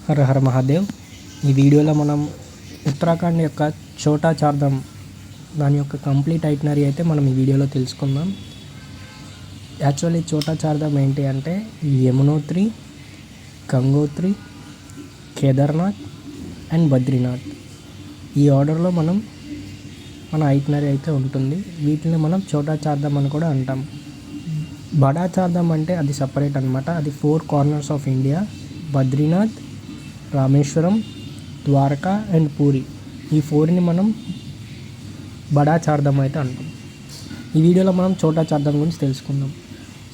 హర హర మహాదేవ్. ఈ వీడియోలో మనం ఉత్తరాఖండ్ యొక్క ఛోటా చార్ధామ్ దాని యొక్క కంప్లీట్ ఐటినరీ అయితే మనం ఈ వీడియోలో తెలుసుకుందాం. యాక్చువల్లీ ఛోటా చార్ధామ్ ఏంటి అంటే యమునోత్రి, గంగోత్రి, కేదార్నాథ్ అండ్ బద్రీనాథ్ ఈ ఆర్డర్లో మన ఐటినరీ అయితే ఉంటుంది. వీటిని మనం ఛోటా చార్ధామ్ అని కూడా అంటాం. బడా చార్ధామ్ అంటే అది సపరేట్ అనమాట. అది 4 corners of India: Badrinath, Rameswaram, Dwarka and Puri. ఈ 4ని మనం బడా చార్ధామ్ అయితే అంటాం. ఈ వీడియోలో మనం ఛోటా చార్ధామ్ గురించి తెలుసుకుందాం.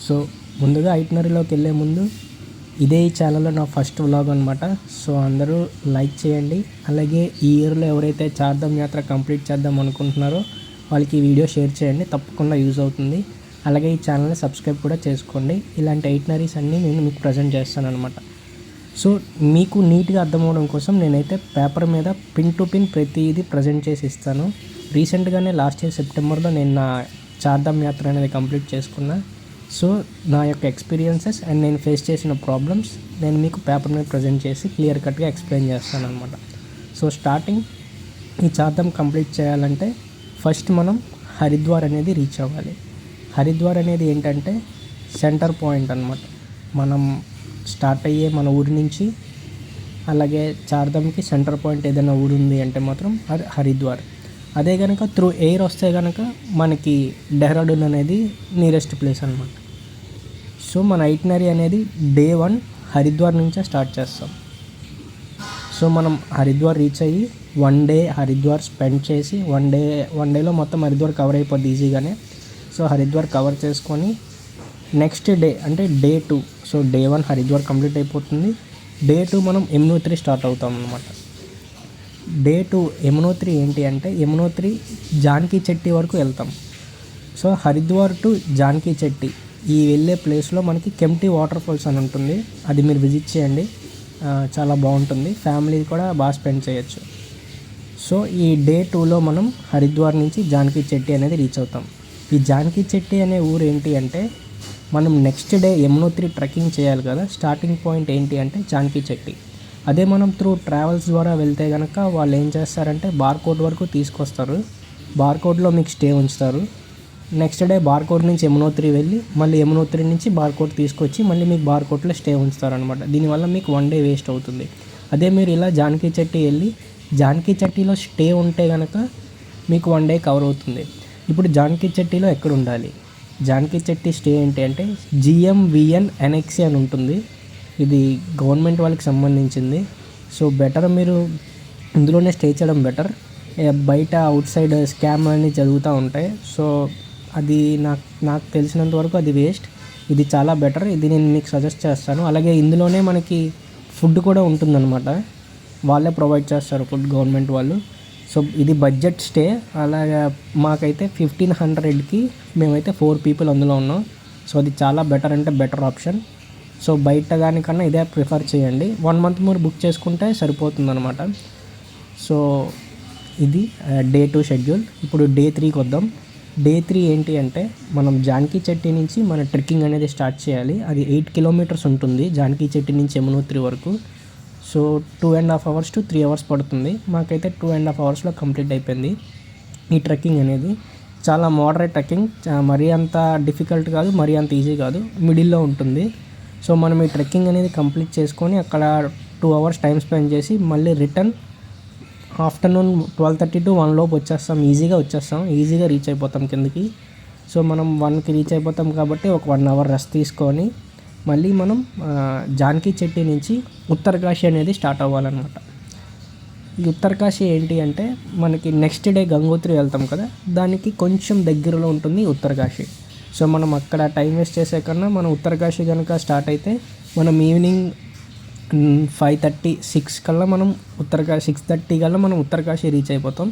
సో ముందుగా ఐటినరీలోకి వెళ్ళే ముందు ఇదే ఈ ఛానల్లో నా ఫస్ట్ వ్లాగ్ అనమాట. సో అందరూ లైక్ చేయండి. అలాగే ఈ ఇయర్లో ఎవరైతే చార్ధామ్ యాత్ర కంప్లీట్ చేద్దాం అనుకుంటున్నారో వాళ్ళకి ఈ వీడియో షేర్ చేయండి, తప్పకుండా యూజ్ అవుతుంది. అలాగే ఈ ఛానల్ని సబ్స్క్రైబ్ కూడా చేసుకోండి. ఇలాంటి ఐటినరీస్ అన్నీ నేను మీకు ప్రజెంట్ చేస్తాను అనమాట. సో మీకు నీట్గా అర్థమవడం కోసం నేనైతే పేపర్ మీద పిన్ టు పిన్ ప్రతిదీ ప్రజెంట్ చేసి ఇస్తాను. రీసెంట్గానే లాస్ట్ ఇయర్ సెప్టెంబర్లో నేను నా చార్ధామ్ యాత్ర అనేది కంప్లీట్ చేసుకున్నా. సో నా యొక్క ఎక్స్పీరియన్సెస్ అండ్ నేను ఫేస్ చేసిన ప్రాబ్లమ్స్ నేను మీకు పేపర్ మీద ప్రజెంట్ చేసి క్లియర్ కట్గా ఎక్స్ప్లెయిన్ చేస్తాను అనమాట. సో స్టార్టింగ్ ఈ చార్ధామ్ కంప్లీట్ చేయాలంటే ఫస్ట్ మనం హరిద్వార్ అనేది రీచ్ అవ్వాలి. హరిద్వార్ అనేది ఏంటంటే సెంటర్ పాయింట్ అనమాట. మనం స్టార్ట్ అయ్యే మన ఊరి నుంచి అలాగే చార్ధామ్కి సెంటర్ పాయింట్ ఏదైనా ఊరు ఉంది అంటే మాత్రం అది హరిద్వార్. అదే కనుక త్రూ ఎయిర్ వస్తే కనుక మనకి డెహ్రాడూన్ అనేది నియరెస్ట్ ప్లేస్ అనమాట. సో మన ఐటినరీ అనేది డే 1 హరిద్వార్ నుంచే స్టార్ట్ చేస్తాం. సో మనం హరిద్వార్ రీచ్ అయ్యి 1 డే హరిద్వార్ స్పెండ్ చేసి వన్ డేలో మొత్తం హరిద్వార్ కవర్ అయిపోద్ది ఈజీగానే. సో హరిద్వార్ కవర్ చేసుకొని నెక్స్ట్ డే అంటే day 2, so day 1 Haridwar complete అయిపోతుంది. డే 2 మనం యమునోత్రి స్టార్ట్ అవుతాం అన్నమాట. డే 2 యమునోత్రి ఏంటి అంటే యమునోత్రి జానకి చెట్టి వరకు వెళ్తాం. సో హరిద్వార్ టు జానకి చెట్టి ఈ వెళ్ళే ప్లేస్లో మనకి కెంప్టీ వాటర్ ఫాల్స్ అని ఉంటుంది. అది మీరు విజిట్ చేయండి, చాలా బాగుంటుంది. ఫ్యామిలీ కూడా బాగా స్పెండ్ చేయొచ్చు. సో ఈ డే 2లో మనం హరిద్వార్ నుంచి జానకి చెట్టి అనేది రీచ్ అవుతాం. ఈ జానకి చెట్టి అనే ఊరు ఏంటి అంటే మనం నెక్స్ట్ డే యమునోత్రి ట్రెక్కింగ్ చేయాలి కదా. స్టార్టింగ్ పాయింట్ ఏంటి అంటే జానకి చెట్టి. అదే మనం త్రూ ట్రావెల్స్ ద్వారా వెళ్తే కనుక వాళ్ళు ఏం చేస్తారంటే బార్కోట్ వరకు తీసుకొస్తారు. బార్కోట్లో మీకు స్టే ఉంచుతారు. నెక్స్ట్ డే బార్కోట్ నుంచి యమునోత్రి వెళ్ళి మళ్ళీ యమునోత్రి నుంచి బార్కోట్ తీసుకొచ్చి మళ్ళీ మీకు బార్కోట్లో స్టే ఉంచుతారు అనమాట. దీనివల్ల మీకు 1 డే వేస్ట్ అవుతుంది. అదే మీరు ఇలా జానకి చెట్టి వెళ్ళి జానకి చెట్టిలో స్టే ఉంటే కనుక మీకు 1 డే కవర్ అవుతుంది. ఇప్పుడు జానకి చెట్టిలో ఎక్కడ ఉండాలి? జానకి చెట్టి స్టే ఏంటి అంటే GMVN NXC అని ఉంటుంది. ఇది గవర్నమెంట్ వాళ్ళకి సంబంధించింది. సో బెటర్ మీరు ఇందులోనే స్టే చేయడం బెటర్. బయట అవుట్ సైడ్ స్కామ్ అని జరుగుతూ ఉంటాయి. సో అది నాకు తెలిసినంత వరకు అది వేస్ట్. ఇది చాలా బెటర్. ఇది నేను మీకు సజెస్ట్ చేస్తాను. అలాగే ఇందులోనే మనకి ఫుడ్ కూడా ఉంటుందన్నమాట. వాళ్ళే ప్రొవైడ్ చేస్తారు ఫుడ్, గవర్నమెంట్ వాళ్ళు. సో ఇది బడ్జెట్ స్టే. అలాగే మాకైతే 1500కి మేమైతే 4 పీపుల్ అందులో ఉన్నాం. సో అది చాలా బెటర్ అంటే బెటర్ ఆప్షన్. సో బయట దానికన్నా ఇదే ప్రిఫర్ చేయండి. 1 మంత్ మీరు బుక్ చేసుకుంటే సరిపోతుందన్నమాట. సో ఇది డే 2 షెడ్యూల్. ఇప్పుడు డే 3కి వద్దాం. డే 3 ఏంటి అంటే మనం జానకి చెట్టి నుంచి మన ట్రెక్కింగ్ అనేది స్టార్ట్ చేయాలి. అది 8 కిలోమీటర్స్ ఉంటుంది జానకి చెట్టి నుంచి యమునోత్రి వరకు. సో 2.5 hours to 3 hours పడుతుంది. మాకైతే 2.5 hours కంప్లీట్ అయిపోయింది ఈ ట్రెక్కింగ్ అనేది. చాలా మోడరేట్ ట్రెక్కింగ్, మరీ అంత డిఫికల్ట్ కాదు, మరీ అంత ఈజీ కాదు, మిడిల్లో ఉంటుంది. సో మనం ఈ ట్రెక్కింగ్ అనేది కంప్లీట్ చేసుకొని అక్కడ 2 hours టైం స్పెండ్ చేసి మళ్ళీ రిటర్న్ ఆఫ్టర్నూన్ 12:30 to 1 లోపు వచ్చేస్తాం. ఈజీగా రీచ్ అయిపోతాం కిందకి. సో మనం 1కి రీచ్ అయిపోతాం కాబట్టి ఒక 1 hour రెస్ట్ తీసుకొని మళ్ళీ మనం జానకి చెట్టి నుంచి ఉత్తరకాశీ అనేది స్టార్ట్ అవ్వాలన్నమాట. ఈ ఉత్తరకాశీ ఏంటి అంటే మనకి నెక్స్ట్ డే గంగోత్రి వెళ్తాం కదా, దానికి కొంచెం దగ్గరలో ఉంటుంది ఉత్తరకాశీ. సో మనం అక్కడ టైం వేస్ట్ చేసే కన్నా మనం ఉత్తరకాశీ కనుక స్టార్ట్ అయితే మనం ఈవినింగ్ 5:30-6 కల్లా మనం 6:30 కల్లా మనం ఉత్తరకాశీ రీచ్ అయిపోతాం.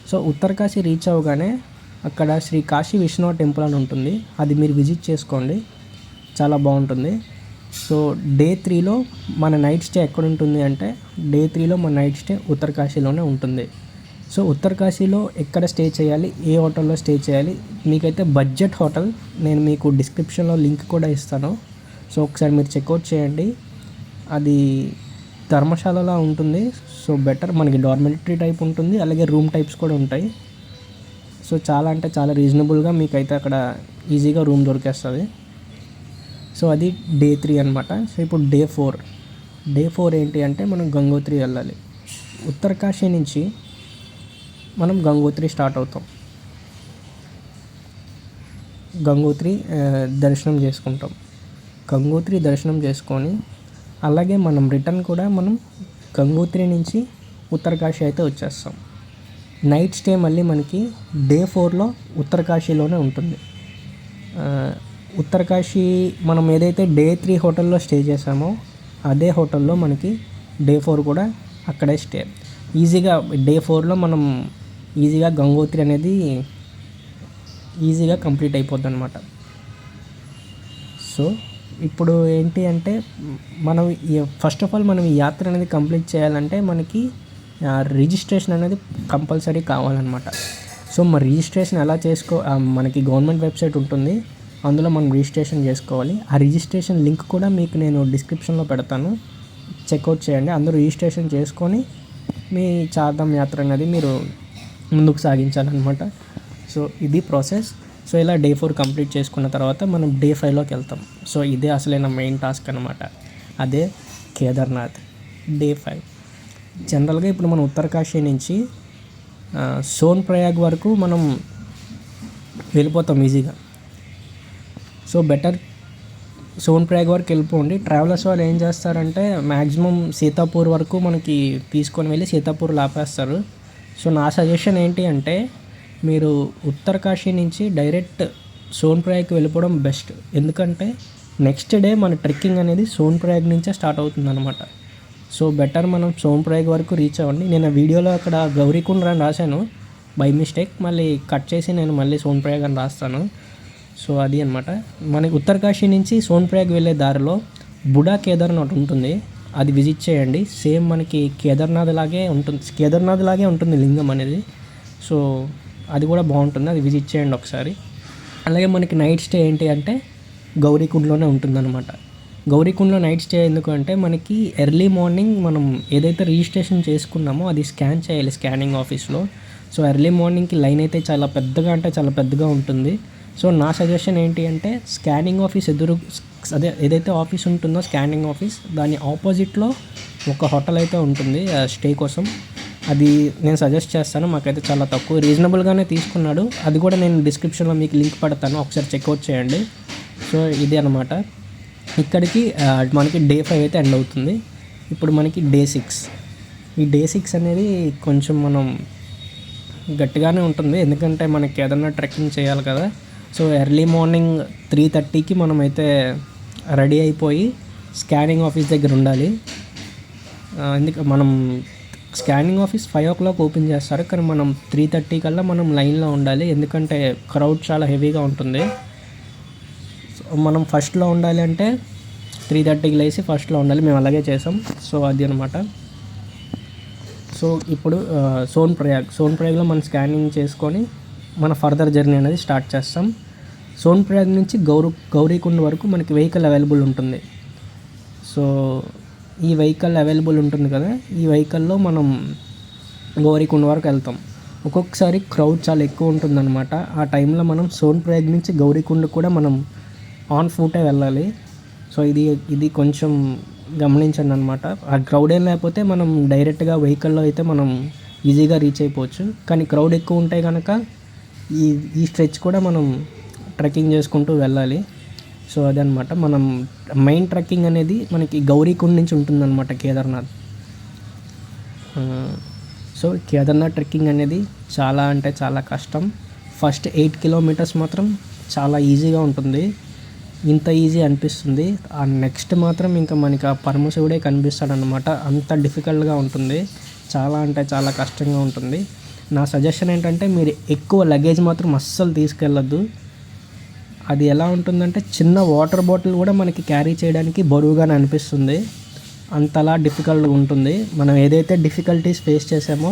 సో ఉత్తరకాశీ రీచ్ అవ్వగానే అక్కడ శ్రీ కాశీ విశ్వనాథ్ టెంపుల్ అని ఉంటుంది. అది మీరు విజిట్ చేసుకోండి, చాలా బాగుంటుంది. సో డే 3లో మన నైట్ స్టే ఎక్కడ ఉంటుంది అంటే డే 3లో మన నైట్ స్టే ఉత్తరకాశీలోనే ఉంటుంది. సో ఉత్తరకాశీలో ఎక్కడ స్టే చేయాలి, ఏ హోటల్లో స్టే చేయాలి, మీకైతే బడ్జెట్ హోటల్ నేను మీకు డిస్క్రిప్షన్లో లింక్ కూడా ఇస్తాను. సో ఒకసారి మీరు చెక్అవుట్ చేయండి. అది ధర్మశాలలా ఉంటుంది. సో బెటర్, మనకి డార్మెటరీ టైప్ ఉంటుంది, అలాగే రూమ్ టైప్స్ కూడా ఉంటాయి. సో చాలా అంటే చాలా రీజనబుల్గా మీకైతే అక్కడ ఈజీగా రూమ్ దొరికేస్తుంది. సో అది డే 3 అనమాట. సో ఇప్పుడు డే ఫోర్ ఏంటి అంటే మనం గంగోత్రి వెళ్ళాలి. ఉత్తరకాశీ నుంచి మనం గంగోత్రి స్టార్ట్ అవుతాం. గంగోత్రి దర్శనం చేసుకుంటాం. గంగోత్రి దర్శనం చేసుకొని అలాగే మనం రిటర్న్ కూడా మనం గంగోత్రి నుంచి ఉత్తరకాశీ అయితే వచ్చేస్తాం. నైట్ స్టే మళ్ళీ మనకి డే 4లో ఉత్తరకాశీలోనే ఉంటుంది. ఉత్తరకాశీ మనం ఏదైతే డే 3 హోటల్లో స్టే చేసామో అదే హోటల్లో మనకి డే 4 కూడా అక్కడే స్టే. ఈజీగా డే 4లో మనం ఈజీగా గంగోత్రి అనేది ఈజీగా కంప్లీట్ అయిపోద్ది అనమాట. సో ఇప్పుడు ఏంటి అంటే మనం ఫస్ట్ ఆఫ్ ఆల్ మనం ఈ యాత్ర అనేది కంప్లీట్ చేయాలంటే మనకి రిజిస్ట్రేషన్ అనేది కంపల్సరీ కావాలన్నమాట. సో మరి రిజిస్ట్రేషన్ ఎలా మనకి గవర్నమెంట్ వెబ్సైట్ ఉంటుంది, అందులో మనం రిజిస్ట్రేషన్ చేసుకోవాలి. ఆ రిజిస్ట్రేషన్ లింక్ కూడా మీకు నేను డిస్క్రిప్షన్లో పెడతాను, చెక్అవుట్ చేయండి. అందరూ రిజిస్ట్రేషన్ చేసుకొని మీ చార్ధామ్ యాత్ర అనేది మీరు ముందుకు సాగించాలన్నమాట. సో ఇది ప్రాసెస్. సో ఇలా డే 4 కంప్లీట్ చేసుకున్న తర్వాత మనం డే 5లోకి వెళ్తాం. సో ఇదే అసలైన మెయిన్ టాస్క్ అనమాట, అదే కేదార్నాథ్ డే 5. జనరల్గా ఇప్పుడు మనం ఉత్తరకాశీ నుంచి సోన్ ప్రయాగ్ వరకు మనం వెళ్ళిపోతాం ఈజీగా. సో బెటర్ సోన్ ప్రయాగ్ వరకు వెళ్ళిపోండి. ట్రావెలర్స్ వాళ్ళు ఏం చేస్తారంటే మ్యాక్సిమం సీతాపూర్ వరకు మనకి తీసుకొని వెళ్ళి సీతాపూర్లో ఆపేస్తారు. సో నా సజెషన్ ఏంటి అంటే మీరు ఉత్తరకాశీ నుంచి డైరెక్ట్ సోన్ ప్రయాగ్కి వెళ్ళిపోవడం బెస్ట్. ఎందుకంటే నెక్స్ట్ డే మన ట్రెక్కింగ్ అనేది సోన్ ప్రయాగ్ నుంచే స్టార్ట్ అవుతుంది అనమాట. సో బెటర్ మనం సోన్ ప్రయాగ్ వరకు రీచ్ అవ్వండి. నేను వీడియోలో అక్కడ గౌరీకుండ్ అని రాశాను బై మిస్టేక్, మళ్ళీ కట్ చేసి నేను మళ్ళీ సోన్ ప్రయాగ్ అని రాస్తాను. సో అది అనమాట. మనకి ఉత్తరకాశీ నుంచి సోన్ ప్రయాగ్ వెళ్ళే దారిలో బుడా కేదార్నాథ్ ఉంటుంది, అది విజిట్ చేయండి. సేమ్ మనకి కేదార్నాథ్ లాగే ఉంటుంది లింగం అనేది. సో అది కూడా బాగుంటుంది, అది విజిట్ చేయండి ఒకసారి. అలాగే మనకి నైట్ స్టే ఏంటి అంటే గౌరీకుండ్లోనే ఉంటుందన్నమాట. గౌరీకుండ్లో నైట్ స్టే ఎందుకు అంటే మనకి ఎర్లీ మార్నింగ్ మనం ఏదైతే రిజిస్ట్రేషన్ చేసుకున్నామో అది స్కాన్ చేయాలి స్కానింగ్ ఆఫీస్లో. సో ఎర్లీ మార్నింగ్కి లైన్ అయితే చాలా పెద్దగా ఉంటుంది. సో నా సజెషన్ ఏంటి అంటే స్కానింగ్ ఆఫీస్ అదే ఏదైతే ఆఫీస్ ఉంటుందో స్కానింగ్ ఆఫీస్ దాని ఆపోజిట్లో ఒక హోటల్ అయితే ఉంటుంది స్టే కోసం. అది నేను సజెస్ట్ చేస్తాను, మాకైతే చాలా తక్కువ రీజనబుల్గానే తీసుకున్నాడు. అది కూడా నేను డిస్క్రిప్షన్లో మీకు లింక్ పెడతాను, ఒకసారి చెక్అవుట్ చేయండి. సో ఇది అనమాట. ఇక్కడికి మనకి డే 5 అయితే ఎండ్ అవుతుంది. ఇప్పుడు మనకి డే 6. ఈ డే 6 అనేది కొంచెం మనం గట్టిగానే ఉంటుంది, ఎందుకంటే మనకి ఏదన్నా ట్రెక్కింగ్ చేయాలి కదా. సో ఎర్లీ మార్నింగ్ 3:30కి మనమైతే రెడీ అయిపోయి స్కానింగ్ ఆఫీస్ దగ్గర ఉండాలి. మనం స్కానింగ్ ఆఫీస్ 5 o'clock ఓపెన్ చేస్తారు, కానీ మనం 3:30 కల్లా మనం లైన్లో ఉండాలి, ఎందుకంటే క్రౌడ్ చాలా హెవీగా ఉంటుంది. సో మనం ఫస్ట్లో ఉండాలి అంటే 3:30కి లేచి ఫస్ట్లో ఉండాలి, మేము అలాగే చేసాం. సో అది అనమాట. సో ఇప్పుడు సోన్ ప్రయాగ్లో మనం స్కానింగ్ చేసుకొని మన ఫర్దర్ జర్నీ అనేది స్టార్ట్ చేస్తాం. సోన్ ప్రయాగ్ నుంచి గౌరీకుండ్ వరకు మనకి వెహికల్ అవైలబుల్ ఉంటుంది. సో ఈ వెహికల్ అవైలబుల్ ఉంటుంది కదా, ఈ వెహికల్లో మనం గౌరీకుండ్ వరకు వెళ్తాం. ఒక్కొక్కసారి క్రౌడ్ చాలా ఎక్కువ ఉంటుందన్నమాట. ఆ టైంలో మనం సోన్ ప్రయాగ్ నుంచి గౌరీకుండ్ కూడా మనం ఆన్ ఫూటే వెళ్ళాలి. సో ఇది కొంచెం గమనించండి అనమాట. ఆ క్రౌడ్ ఏం లేకపోతే మనం డైరెక్ట్గా వెహికల్లో అయితే మనం ఈజీగా రీచ్ అయిపోవచ్చు. కానీ క్రౌడ్ ఎక్కువ ఉంటే కనుక ఈ స్ట్రెచ్ కూడా మనం ట్రెక్కింగ్ చేసుకుంటూ వెళ్ళాలి. సో అదనమాట మనం మెయిన్ ట్రెక్కింగ్ అనేది మనకి గౌరీకుండ్ నుంచి ఉంటుందన్నమాట కేదార్నాథ్. సో కేదార్నాథ్ ట్రెక్కింగ్ అనేది చాలా అంటే చాలా కష్టం. ఫస్ట్ 8 kilometers మాత్రం చాలా ఈజీగా ఉంటుంది, ఇంత ఈజీ అనిపిస్తుంది. ఆ నెక్స్ట్ మాత్రం ఇంకా మనకి ఆ పరమశివుడే కనిపిస్తాడనమాట, అంత డిఫికల్ట్గా ఉంటుంది, చాలా అంటే చాలా కష్టంగా ఉంటుంది. నా సజెషన్ ఏంటంటే మీరు ఎక్కువ లగేజ్ మాత్రం అస్సలు తీసుకెళ్ళొద్దు. అది ఎలా ఉంటుందంటే చిన్న వాటర్ బాటిల్ కూడా మనకి క్యారీ చేయడానికి బరువుగానే అనిపిస్తుంది, అంతలా డిఫికల్ట్గా ఉంటుంది. మనం ఏదైతే డిఫికల్టీస్ ఫేస్ చేసామో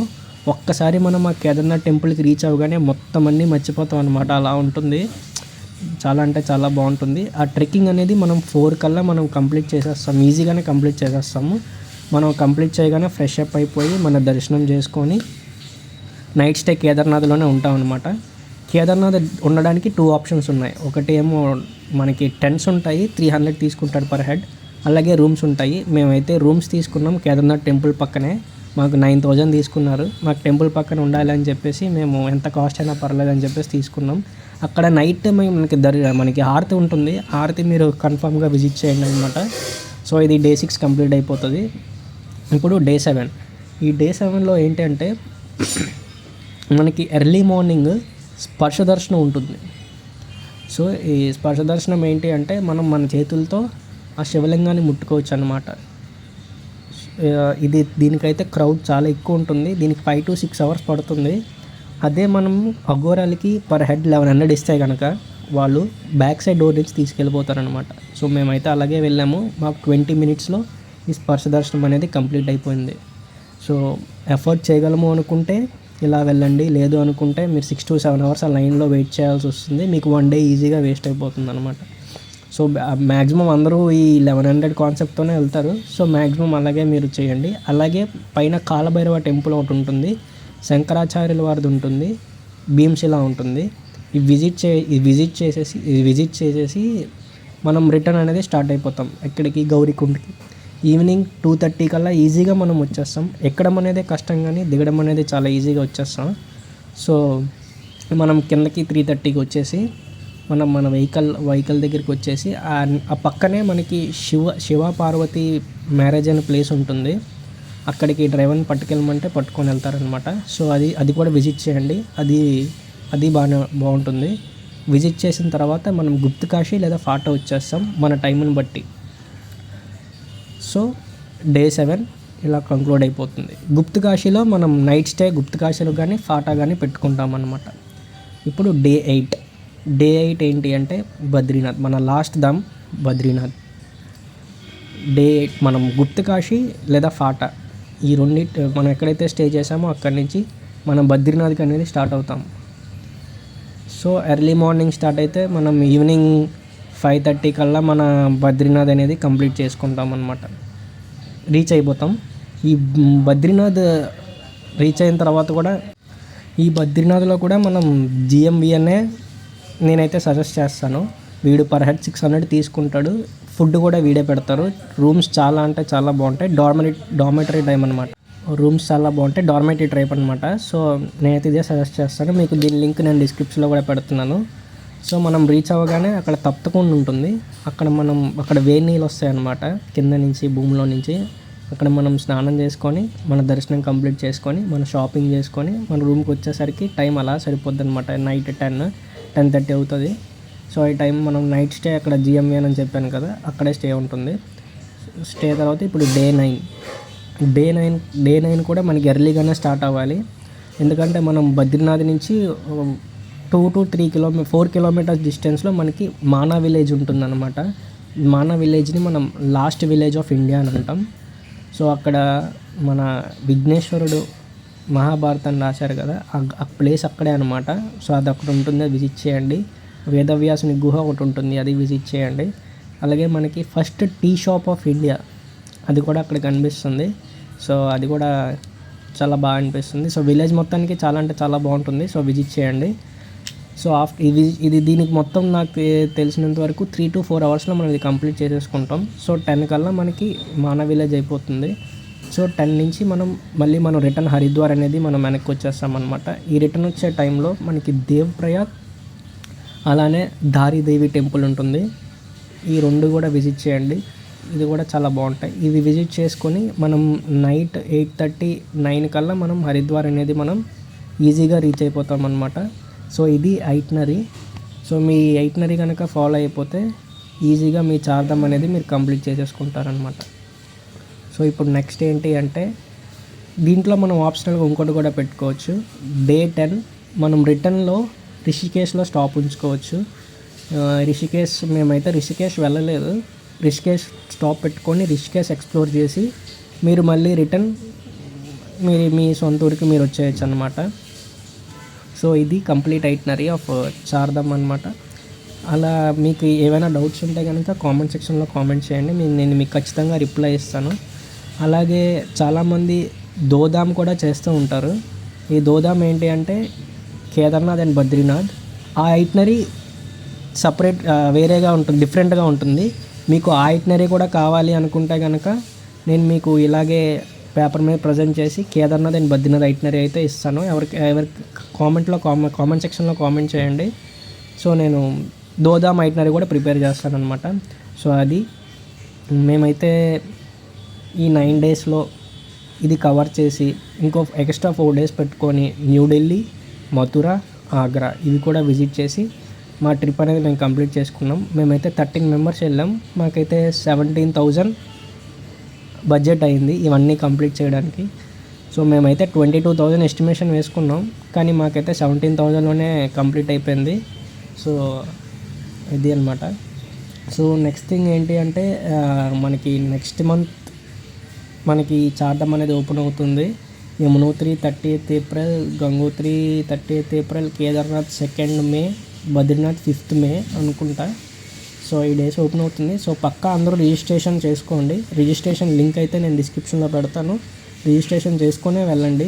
ఒక్కసారి మనం ఆ కేదార్నాథ్ టెంపుల్కి రీచ్ అవ్వగానే మొత్తం అన్నీ మర్చిపోతాం అనమాట, అలా ఉంటుంది. చాలా అంటే చాలా బాగుంటుంది. ఆ ట్రెక్కింగ్ అనేది మనం 4 కల్లా మనం కంప్లీట్ చేసేస్తాం, ఈజీగానే కంప్లీట్ చేసేస్తాము. మనం కంప్లీట్ చేయగానే ఫ్రెష్ అప్ అయిపోయి మన దర్శనం చేసుకొని నైట్ స్టే కేదార్నాథ్లోనే ఉంటాం అనమాట. కేదార్నాథ్ ఉండడానికి 2 ఆప్షన్స్ ఉన్నాయి. ఒకటి ఏమో మనకి టెంట్స్ ఉంటాయి, 300 తీసుకుంటాడు పర్ హెడ్. అలాగే రూమ్స్ ఉంటాయి. మేమైతే రూమ్స్ తీసుకున్నాం కేదార్నాథ్ టెంపుల్ పక్కనే. మాకు 9,000 తీసుకున్నారు. మాకు టెంపుల్ పక్కన ఉండాలి అని చెప్పేసి మేము ఎంత కాస్ట్ అయినా పర్లేదు అని చెప్పేసి తీసుకున్నాం. అక్కడ నైట్ మనకి హారతి ఉంటుంది. హారతి మీరు కన్ఫామ్గా విజిట్ చేయండి అనమాట. సో ఇది డే 6 కంప్లీట్ అయిపోతుంది. ఇప్పుడు డే 7. ఈ డే 7లో ఏంటంటే మనకి ఎర్లీ మార్నింగ్ స్పర్శ దర్శనం ఉంటుంది. సో ఈ స్పర్శ దర్శనం ఏంటి అంటే మనం మన చేతులతో ఆ శివలింగాన్ని ముట్టుకోవచ్చు అనమాట. దీనికైతే క్రౌడ్ చాలా ఎక్కువ ఉంటుంది. దీనికి 5 to 6 hours పడుతుంది. అదే మనం అఘోరాలకి పర్ హెడ్ 1100 ఇస్తే కనుక వాళ్ళు బ్యాక్ సైడ్ డోర్ నుంచి తీసుకెళ్ళిపోతారనమాట. సో మేమైతే అలాగే వెళ్ళాము. మాకు 20 minutesలో ఈ స్పర్శ దర్శనం అనేది కంప్లీట్ అయిపోయింది. సో ఎఫర్ట్ చేయగలము అనుకుంటే ఇలా వెళ్ళండి, లేదు అనుకుంటే మీరు 6 to 7 hours ఆ లైన్లో వెయిట్ చేయాల్సి వస్తుంది. మీకు 1 day ఈజీగా వేస్ట్ అయిపోతుంది అనమాట. సో మ్యాక్సిమం అందరూ ఈ 1100 కాన్సెప్ట్తోనే వెళ్తారు. సో మ్యాక్సిమం అలాగే మీరు చేయండి. అలాగే పైన కాలభైరవ టెంపుల్ ఒకటి ఉంటుంది, శంకరాచార్యుల వారిది ఉంటుంది, భీమ్శిలా ఉంటుంది. ఈ విజిట్ చేసేసి మనం రిటర్న్ అనేది స్టార్ట్ అయిపోతాం. ఎక్కడికి? గౌరీకుంట్కి. ఈవినింగ్ 2:30 కల్లా ఈజీగా మనం వచ్చేస్తాం. ఎక్కడం అనేది కష్టం కానీ దిగడం అనేది చాలా ఈజీగా వచ్చేస్తాం. సో మనం కిందకి 3:30కి వచ్చేసి మన వెహికల్ దగ్గరికి వచ్చేసి ఆ పక్కనే మనకి శివ పార్వతి మ్యారేజ్ అనే ప్లేస్ ఉంటుంది. అక్కడికి డ్రైవర్ని పట్టుకెళ్ళమంటే పట్టుకొని వెళ్తారనమాట. సో అది కూడా విజిట్ చేయండి. అది బాగుంటుంది. విజిట్ చేసిన తర్వాత మనం గుప్తకాశీ లేదా ఫాటా వచ్చేస్తాం మన టైంని బట్టి. సో డే 7 ఇలా కంక్లూడ్ అయిపోతుంది. గుప్తకాశీలో మనం నైట్ స్టే గుప్తకాశీలో కానీ ఫాటా కానీ పెట్టుకుంటాం అన్నమాట. ఇప్పుడు డే 8 ఏంటి అంటే బద్రీనాథ్. మన లాస్ట్ ధామ్ బద్రీనాథ్. డే 8 మనం గుప్తకాశీ లేదా ఫాటా ఈ రెండింటి మనం ఎక్కడైతే స్టే చేసామో అక్కడి నుంచి మనం బద్రీనాథ్కి అనేది స్టార్ట్ అవుతాం. సో ఎర్లీ మార్నింగ్ స్టార్ట్ అయితే మనం ఈవినింగ్ 5:30 కల్లా మన బద్రీనాథ్ అనేది కంప్లీట్ చేసుకుంటాం అన్నమాట. రీచ్ అయిపోతాం. ఈ బద్రీనాథ్ రీచ్ అయిన తర్వాత కూడా ఈ బద్రీనాథ్లో కూడా మనం జిఎంవిఎన్ఏ నేనైతే సజెస్ట్ చేస్తాను. వీడు పర్ హెడ్ 600 తీసుకుంటాడు. ఫుడ్ కూడా వీడే పెడతారు. రూమ్స్ చాలా అంటే చాలా బాగుంటాయి. డార్మెటరీ టైప్ అనమాట. రూమ్స్ చాలా బాగుంటాయి. డార్మెటరీ టైప్ అనమాట. సో నేనైతే ఇదే సజెస్ట్ చేస్తాను. మీకు దీని లింక్ నేను డిస్క్రిప్షన్లో కూడా పెడుతున్నాను. సో మనం రీచ్ అవ్వగానే అక్కడ తప్పకుండా ఉంటుంది. అక్కడ వేడి నీళ్ళు వస్తాయన్నమాట కింద నుంచి, భూమిలో నుంచి. అక్కడ మనం స్నానం చేసుకొని మన దర్శనం కంప్లీట్ చేసుకొని మన షాపింగ్ చేసుకొని మన రూమ్కి వచ్చేసరికి టైం అలా సరిపోద్ది అనమాట. నైట్ 10:30 అవుతుంది. సో ఈ టైం మనం నైట్ స్టే అక్కడ జిఎంఎన్ అని చెప్పాను కదా, అక్కడే స్టే ఉంటుంది. స్టే తర్వాత ఇప్పుడు డే నైన్ కూడా మనకి ఎర్లీగానే స్టార్ట్ అవ్వాలి. ఎందుకంటే మనం బద్రీనాథ్ నుంచి 2 to 4 kilometers డిస్టెన్స్లో మనకి మానా విలేజ్ ఉంటుందన్నమాట. మానా విలేజ్ని మనం లాస్ట్ విలేజ్ ఆఫ్ ఇండియా అని అంటాం. సో అక్కడ మన విఘ్నేశ్వరుడు మహాభారతాన్ని రాశారు కదా, ఆ ప్లేస్ అక్కడే అనమాట. సో అది అక్కడ ఉంటుంది, అది విజిట్ చేయండి. వేదవ్యాసుని గుహ ఒకటి ఉంటుంది, అది విజిట్ చేయండి. అలాగే మనకి first tea shop of India అది కూడా అక్కడ కనిపిస్తుంది. సో అది కూడా చాలా బాగా అనిపిస్తుంది. సో విలేజ్ మొత్తానికి చాలా అంటే చాలా బాగుంటుంది. సో విజిట్ చేయండి. సో దీనికి మొత్తం నాకు తెలిసినంత వరకు 3 to 4 hours మనం ఇది కంప్లీట్ చేసేసుకుంటాం. సో 10 కల్లా మనకి మానా విలేజ్ అయిపోతుంది. సో 10 నుంచి మళ్ళీ మనం రిటర్న్ హరిద్వార్ అనేది మనం వెనక్కి వచ్చేస్తాం అనమాట. ఈ రిటర్న్ వచ్చే టైంలో మనకి దేవ్ ప్రయాగ్ అలానే ధారీదేవి టెంపుల్ ఉంటుంది. ఈ 2 కూడా విజిట్ చేయండి. ఇది కూడా చాలా బాగుంటాయి. ఇవి విజిట్ చేసుకొని మనం నైట్ 8:30, 9 కల్లా మనం హరిద్వార్ అనేది మనం ఈజీగా రీచ్ అయిపోతాం అనమాట. సో ఇది ఐట్నరీ. సో మీ ఐట్నరీ కనుక ఫాలో అయిపోతే ఈజీగా మీ చార్ధామ్ అనేది మీరు కంప్లీట్ చేసేసుకుంటారనమాట. సో ఇప్పుడు నెక్స్ట్ ఏంటి అంటే దీంట్లో మనం ఆప్షనల్గా ఇంకోటి కూడా పెట్టుకోవచ్చు. డే 10 మనం రిటర్న్లో రిషికేశ్లో స్టాప్ ఉంచుకోవచ్చు. మేమైతే రిషికేశ్ వెళ్ళలేదు. రిషికేశ్ స్టాప్ పెట్టుకొని రిషికేశ్ ఎక్స్ప్లోర్ చేసి మీరు మళ్ళీ రిటర్న్ మీ సొంత ఊరికి మీరు వచ్చేయచ్చు అనమాట. సో ఇది కంప్లీట్ ఐటినరీ ఆఫ్ చార్ధామ్ అనమాట. అలా మీకు ఏమైనా డౌట్స్ ఉంటే కనుక కామెంట్ సెక్షన్లో కామెంట్ చేయండి. నేను మీకు ఖచ్చితంగా రిప్లై ఇస్తాను. అలాగే చాలామంది దోదాం కూడా చేస్తూ ఉంటారు. ఈ దోదాం ఏంటి అంటే కేదార్నాథ్ అండ్ బద్రీనాథ్. ఆ ఐట్నరీ సపరేట్ వేరేగా ఉంటుంది, డిఫరెంట్గా ఉంటుంది. మీకు ఆ ఐట్నరీ కూడా కావాలి అనుకుంటే కనుక నేను మీకు ఇలాగే పేపర్ మీద ప్రజెంట్ చేసి కేదార్నాథ్ అండ్ బద్రీనాథ్ ఐట్నరీ అయితే ఇస్తాను. ఎవరి కామెంట్ సెక్షన్లో కామెంట్ చేయండి. సో నేను దోదాం ఐట్నరీ కూడా ప్రిపేర్ చేస్తాను అనమాట. సో అది మేమైతే ఈ 9 డేస్లో ఇది కవర్ చేసి ఇంకో ఎక్స్ట్రా 4 డేస్ పెట్టుకొని న్యూఢిల్లీ, మథుర, ఆగ్రా ఇవి కూడా విజిట్ చేసి మా ట్రిప్ అనేది మేము కంప్లీట్ చేసుకున్నాం. మేమైతే 13 మెంబర్స్ వెళ్ళాం. మాకైతే 17,000 బడ్జెట్ అయింది ఇవన్నీ కంప్లీట్ చేయడానికి. సో మేమైతే 22,000 ఎస్టిమేషన్ వేసుకున్నాం, కానీ మాకైతే 17,000లోనే కంప్లీట్ అయిపోయింది. సో ఇది అనమాట. సో నెక్స్ట్ థింగ్ ఏంటి అంటే మనకి నెక్స్ట్ మంత్ మనకి చార్ధామ్ అనేది ఓపెన్ అవుతుంది. Yamunotri 30th April, Gangotri 30th April, Kedarnath 2nd మే, బద్రీనాథ్ 5th మే అనుకుంటా. సో ఈ డేస్ ఓపెన్ అవుతుంది. సో పక్కా అందరూ రిజిస్ట్రేషన్ చేసుకోండి. రిజిస్ట్రేషన్ లింక్ అయితే నేను డిస్క్రిప్షన్లో పెడతాను. రిజిస్ట్రేషన్ చేసుకునే వెళ్ళండి.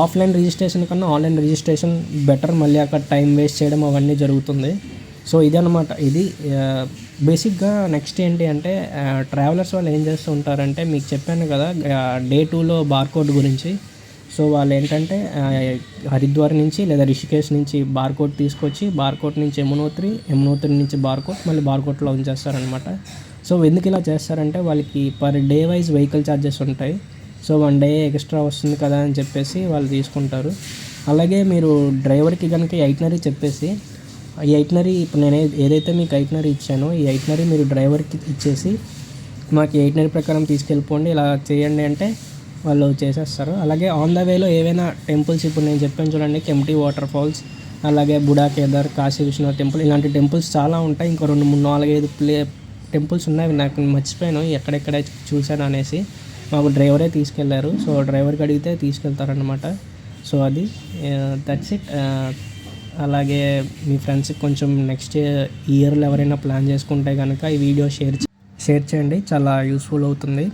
ఆఫ్లైన్ రిజిస్ట్రేషన్ కన్నా ఆన్లైన్ రిజిస్ట్రేషన్ బెటర్. మళ్ళీ అక్కడ టైం వేస్ట్ చేయడం అవన్నీ జరుగుతుంది. సో ఇదన్నమాట. ఇది బేసిక్గా నెక్స్ట్ ఏంటి అంటే ట్రావెలర్స్ వాళ్ళు ఏం చేస్తూ ఉంటారంటే మీకు చెప్పాను కదా డే 2లో బార్కోడ్ గురించి. సో వాళ్ళు ఏంటంటే హరిద్వార్ నుంచి లేదా రిషికేశ్ నుంచి బార్కోడ్ తీసుకొచ్చి బార్కోడ్ నుంచి యమునోత్రి నుంచి బార్కోడ్ మళ్ళీ బార్కోడ్లో ఉంచేస్తారనమాట. సో ఎందుకు ఇలా చేస్తారంటే వాళ్ళకి per day wise vehicle charges ఉంటాయి. సో 1 డే ఎక్స్ట్రా వస్తుంది కదా అని చెప్పేసి వాళ్ళు తీసుకుంటారు. అలాగే మీరు డ్రైవర్కి కనుక ఈ ఐట్నరీ చెప్పేసి ఈ ఐట్నరీ ఇప్పుడు నేను ఏదైతే మీకు ఐట్నరీ ఇచ్చానో ఈ ఐట్నరీ మీరు డ్రైవర్కి ఇచ్చేసి మాకు ఈ ఐట్నరీ ప్రకారం తీసుకెళ్ళిపోండి ఇలా చేయండి అంటే వాళ్ళు చేసేస్తారు. అలాగే ఆన్ ద వేలో ఏవైనా టెంపుల్స్ ఇప్పుడు నేను చెప్పాను చూడండి, కెంప్టీ వాటర్ ఫాల్స్, అలాగే బుడా కేదార్, కాశీ విశ్వనాథ్ టెంపుల్, ఇలాంటి టెంపుల్స్ చాలా ఉంటాయి. ఇంకా 2, 3, 4, 5 టెంపుల్స్ ఉన్నాయి. నాకు మర్చిపోయాను ఎక్కడెక్కడ చూశాను అనేసి. మాకు డ్రైవరే తీసుకెళ్లారు. సో డ్రైవర్కి అడిగితే తీసుకెళ్తారనమాట. సో అది దట్స్ ఇట్. అలాగే మీ ఫ్రెండ్స్కి కొంచెం నెక్స్ట్ ఇయర్లో ఎవరైనా ప్లాన్ చేసుకుంటే కనుక ఈ వీడియో షేర్ చేయండి, చాలా యూస్ఫుల్ అవుతుంది.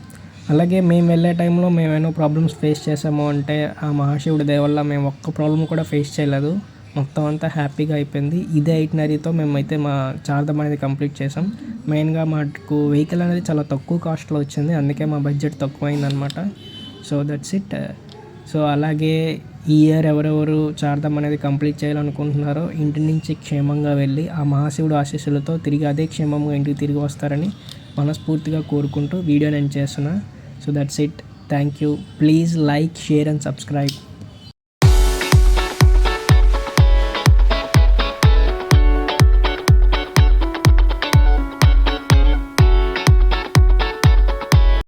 అలాగే మేము వెళ్ళే టైంలో మేమేమో ప్రాబ్లమ్స్ ఫేస్ చేసాము అంటే ఆ మహాశివుడి దయ వల్ల మేము ఒక్క ప్రాబ్లం కూడా ఫేస్ చేయలేదు. మొత్తం అంతా హ్యాపీగా అయిపోయింది. ఇదే ఐట్నరీతో మేమైతే మా చార్ధామ్ అనేది కంప్లీట్ చేసాం. మెయిన్గా మాకు వెహికల్ అనేది చాలా తక్కువ కాస్ట్లో వచ్చింది, అందుకే మా బడ్జెట్ తక్కువైందనమాట. So that's it. సో అలాగే ఈ ఇయర్ ఎవరెవరు చార్ధామ్ అనేది కంప్లీట్ చేయాలనుకుంటున్నారో ఇంటి నుంచి క్షేమంగా వెళ్ళి ఆ మహాశివుడు ఆశీస్సులతో తిరిగి అదే క్షేమంగా ఇంటికి తిరిగి వస్తారని మనస్ఫూర్తిగా కోరుకుంటూ వీడియో నేను చేస్తున్నా. So that's it. Thank you. Please like, share and subscribe.